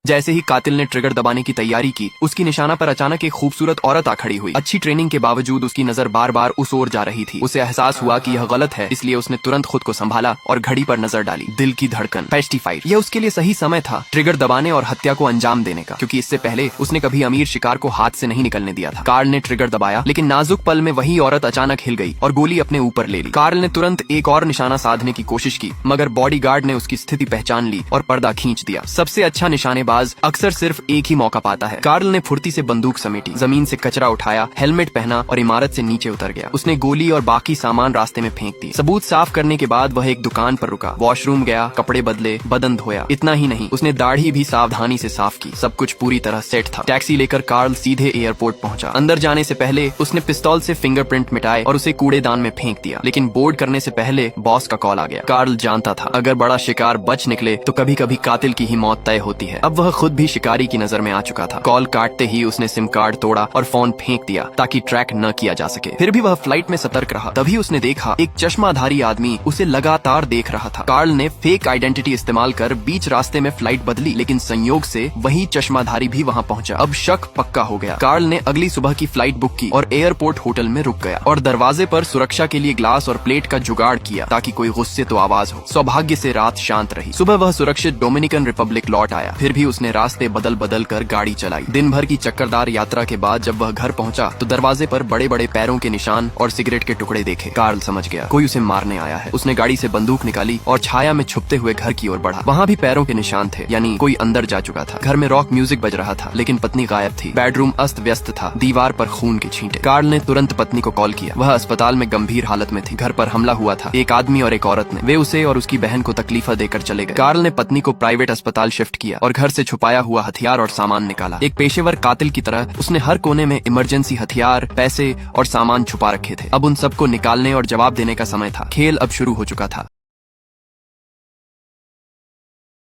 जैसे ही कातिल ने ट्रिगर दबाने की तैयारी की, उसकी निशाना पर अचानक एक खूबसूरत औरत आ खड़ी हुई। अच्छी ट्रेनिंग के बावजूद उसकी नजर बार बार उस ओर जा रही थी। उसे एहसास हुआ कि यह गलत है, इसलिए उसने तुरंत खुद को संभाला और घड़ी पर नजर डाली। दिल की धड़कन 55। यह उसके लिए सही समय था ट्रिगर दबाने और हत्या को अंजाम देने का, क्योंकि इससे पहले उसने कभी अमीर शिकार को हाथ से नहीं निकलने दिया था। कार्ल ने ट्रिगर दबाया, लेकिन नाजुक पल में वही औरत अचानक हिल गई और गोली अपने ऊपर ले ली। कार्ल ने तुरंत एक और निशाना साधने की कोशिश की, मगर बॉडीगार्ड ने उसकी स्थिति पहचान ली और पर्दा खींच दिया। सबसे अच्छा निशानेबाज अक्सर सिर्फ एक ही मौका पाता है। कार्ल ने फुर्ती से बंदूक समेटी, जमीन से कचरा उठाया, हेलमेट पहना और इमारत से नीचे उतर गया। उसने गोली और बाकी सामान रास्ते में फेंक दी। सबूत साफ करने के बाद वह एक दुकान पर रुका, वॉशरूम गया, कपड़े बदले, बदन धोया। इतना ही नहीं, उसने दाढ़ी भी सावधानी से साफ की। सब कुछ पूरी तरह सेट था। टैक्सी लेकर कार्ल सीधे एयरपोर्ट पहुंचा। अंदर जाने से पहले उसने पिस्तौल से फिंगरप्रिंट मिटाए और उसे कूड़ेदान में फेंक दिया। लेकिन बोर्ड करने से पहले बॉस का कॉल आ गया। कार्ल जानता था अगर बड़ा शिकार बच निकले तो कभी कभी कातिल की ही मौत तय होती है। अब वह खुद भी शिकारी की नजर में आ चुका था। कॉल काटते ही उसने सिम कार्ड तोड़ा और फोन फेंक दिया ताकि ट्रैक न किया जा सके। फिर भी वह फ्लाइट में सतर्क रहा। तभी उसने देखा एक चश्माधारी आदमी उसे लगातार देख रहा था। कार्ल ने फेक आइडेंटिटी इस्तेमाल कर बीच रास्ते में फ्लाइट बदली, लेकिन संयोग से वही चश्माधारी भी वहां पहुंचा। अब शक पक्का हो गया। कार्ल ने अगली सुबह की फ्लाइट बुक की और एयरपोर्ट होटल में रुक गया और दरवाजे पर सुरक्षा के लिए ग्लास और प्लेट का जुगाड़ किया ताकि कोई गुस्से तो आवाज हो। सौभाग्य से रात शांत रही। सुबह वह सुरक्षित डोमिनिकन रिपब्लिक लौट आया। फिर भी उसने रास्ते बदल बदल कर गाड़ी चलाई। दिन भर की चक्करदार यात्रा के बाद जब वह घर पहुंचा तो दरवाजे पर बड़े बड़े पैरों के निशान और सिगरेट के टुकड़े देखे। कार्ल समझ गया कोई उसे मारने आया है। उसने गाड़ी से बंदूक निकाली और छाया में छुपते हुए घर की ओर बढ़ा। वहाँ भी पैरों के निशान थे, यानी कोई अंदर जा चुका था। घर में रॉक म्यूजिक बज रहा था, लेकिन पत्नी गायब थी। बेडरूम अस्त व्यस्त था, दीवार पर खून के छींटे। कार्ल ने तुरंत पत्नी को कॉल किया। वह अस्पताल में गंभीर हालत में थी। घर पर हमला हुआ था, एक आदमी और एक औरत ने। वे उसे और उसकी बहन को तकलीफा देकर चले गए। कार्ल ने पत्नी को प्राइवेट अस्पताल शिफ्ट किया और घर से छुपाया हुआ हथियार और सामान निकाला। एक पेशेवर कातिल की तरह उसने हर कोने में इमरजेंसी हथियार, पैसे और सामान छुपा रखे थे। अब उन सबको निकालने और जवाब देने का समय था। खेल अब शुरू हो चुका था।